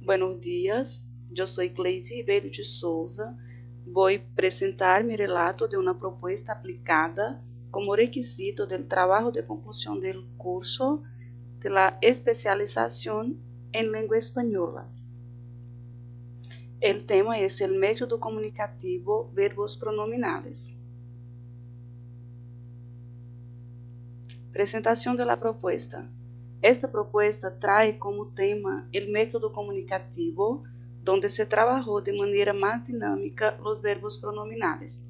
Buenos días, yo soy Cleise Ribeiro de Souza. Voy a presentar mi relato de una propuesta aplicada como requisito del trabajo de conclusión del curso de la especialización en lengua española. El tema es el método comunicativo verbos pronominales. Presentación de la propuesta. Esta propuesta trae como tema el método comunicativo, donde se trabajó de manera más dinámica los verbos pronominales.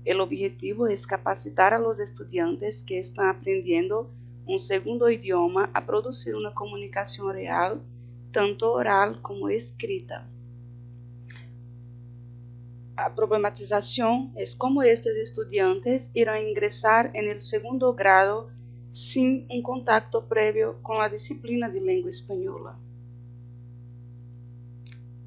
El objetivo es capacitar a los estudiantes que están aprendiendo un segundo idioma a producir una comunicación real, tanto oral como escrita. A problematización es cómo estos estudiantes irán a ingresar en el segundo grado sin un contacto previo con la disciplina de lengua española.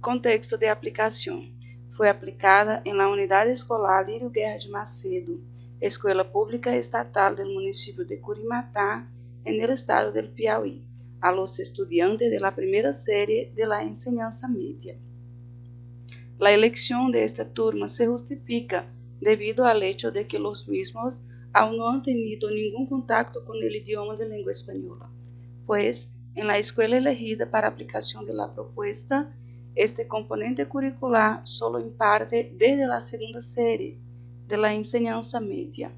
Contexto de aplicación. Foi aplicada en la Unidad Escolar Lírio Guerra de Macedo, escuela pública estatal del municipio de Curimatá, en el estado del Piauí, a los estudiantes de la primera serie de la enseñanza media. La elección de esta turma se justifica debido al hecho de que los mismos aún no han tenido ningún contacto con el idioma de lengua española, pues en la escuela elegida para aplicación de la propuesta, este componente curricular solo imparte desde la segunda serie de la enseñanza media.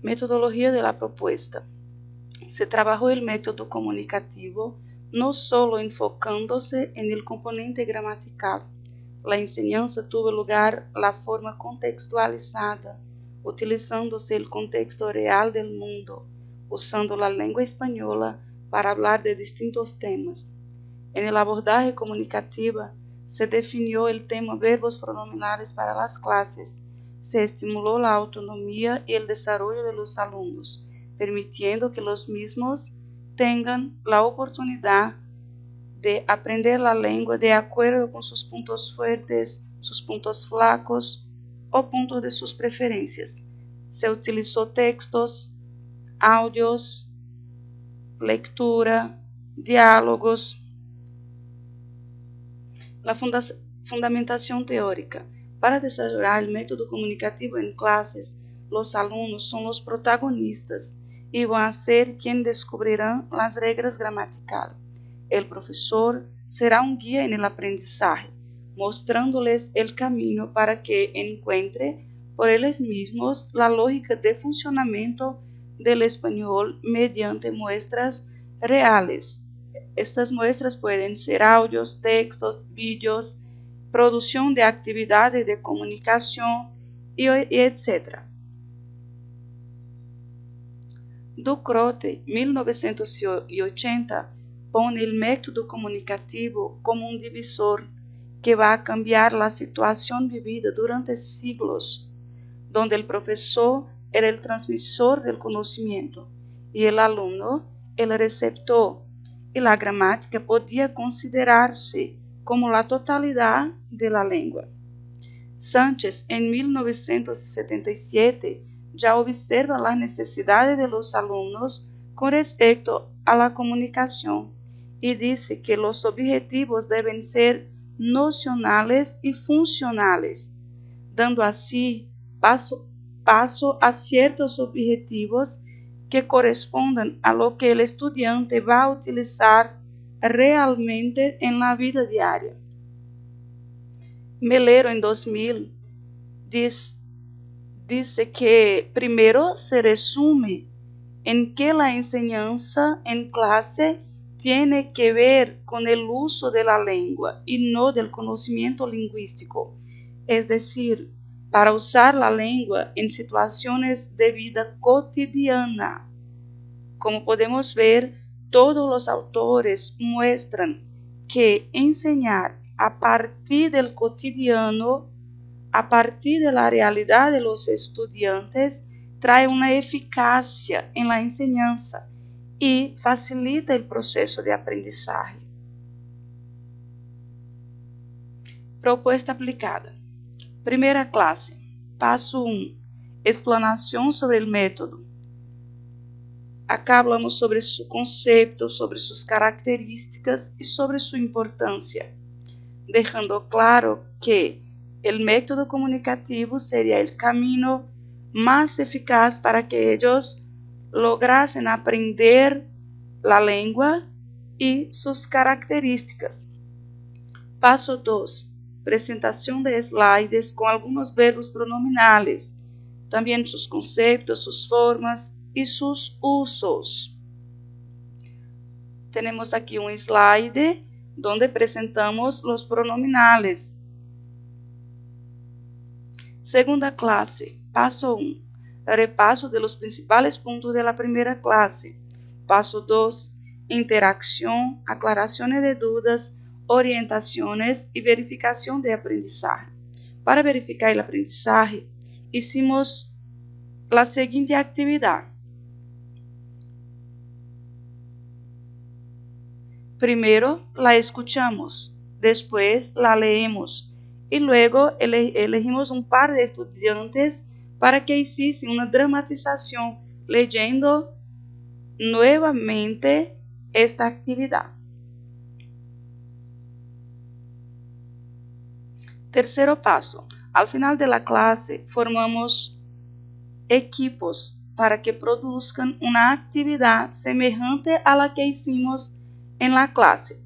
Metodología de la propuesta. Se trabajó el método comunicativo no solo enfocándose en el componente gramatical. La enseñanza tuvo lugar la forma contextualizada, utilizándose el contexto real del mundo, usando la lengua española para hablar de distintos temas. En el abordaje comunicativa se definió el tema verbos pronominales para las clases, se estimuló la autonomía y el desarrollo de los alumnos, permitiendo que los mismos tengan la oportunidad de aprender la lengua de acuerdo con sus puntos fuertes, sus puntos flacos o puntos de sus preferencias. Se utilizó textos, audios, lectura, diálogos. La fundamentación teórica. Para desarrollar el método comunicativo en clases, los alumnos son los protagonistas y van a ser quienes descubrirán las reglas gramaticales. El profesor será un guía en el aprendizaje, mostrándoles el camino para que encuentren por ellos mismos la lógica de funcionamiento del español mediante muestras reales. Estas muestras pueden ser audios, textos, vídeos, producción de actividades de comunicación y etc. Ducrote, 1980, pone el método comunicativo como un divisor que va a cambiar la situación vivida durante siglos, donde el profesor era el transmisor del conocimiento y el alumno el receptor, y la gramática podía considerarse como la totalidad de la lengua. Sánchez, en 1977, ya observa las necesidades de los alumnos con respecto a la comunicación y dice que los objetivos deben ser nocionales y funcionales, dando así paso a ciertos objetivos que correspondan a lo que el estudiante va a utilizar realmente en la vida diaria. Melero, en 2000, dice que primero se resume en que la enseñanza en clase tiene que ver con el uso de la lengua y no del conocimiento lingüístico, es decir, para usar la lengua en situaciones de vida cotidiana. Como podemos ver, todos los autores muestran que enseñar a partir del cotidiano, a partir de la realidad de los estudiantes, trae una eficacia en la enseñanza y facilita el proceso de aprendizaje. Propuesta aplicada. Primeira classe. Passo 1. Explanação sobre o método. Acá hablamos sobre su concepto, sobre sus características y sobre su importancia, dejando claro que el método comunicativo sería el camino más eficaz para que ellos lograsen aprender la lengua y sus características. Paso 2. Presentación de slides con algunos verbos pronominales, también sus conceptos, sus formas y sus usos. Tenemos aquí un slide donde presentamos los pronominales. Segunda clase, paso 1. Repaso de los principales puntos de la primera clase. Paso 2. Interacción, aclaraciones de dudas, orientaciones y verificación de aprendizaje. Para verificar el aprendizaje, hicimos la siguiente actividad. Primero la escuchamos, después la leemos y luego elegimos un par de estudiantes para que hiciesen una dramatización leyendo nuevamente esta actividad. Tercero paso. Al final de la clase formamos equipos para que produzcan una actividad semejante a la que hicimos en la clase.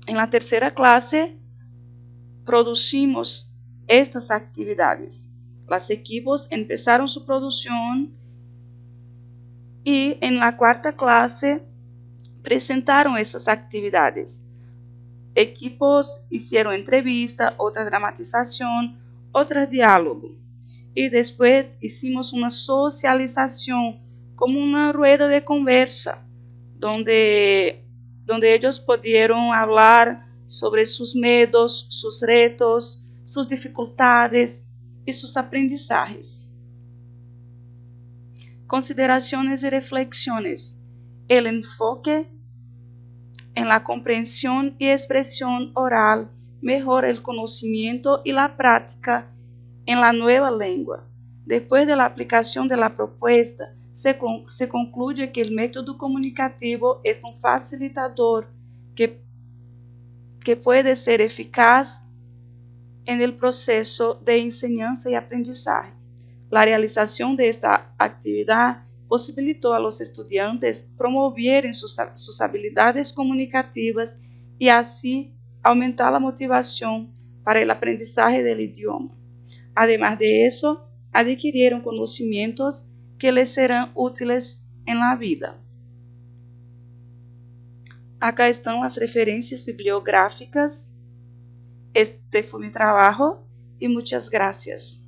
En la tercera clase producimos estas actividades. Los equipos empezaron su producción y en la cuarta clase presentaron esas actividades. Equipos hicieron entrevista, otra dramatización, otro diálogo. Y después hicimos una socialización como una rueda de conversa, donde ellos pudieron hablar sobre sus miedos, sus retos, sus dificultades y sus aprendizajes. Consideraciones y reflexiones. El enfoque en la comprensión y expresión oral mejora el conocimiento y la práctica en la nueva lengua. Después de la aplicación de la propuesta, se concluye que el método comunicativo es un facilitador que puede ser eficaz en el proceso de enseñanza y aprendizaje. La realización de esta actividad posibilitó a los estudiantes promover sus habilidades comunicativas y así aumentar la motivación para el aprendizaje del idioma. Además de eso, adquirieron conocimientos que les serán útiles en la vida. Acá están las referencias bibliográficas. Este fue mi trabajo y muchas gracias.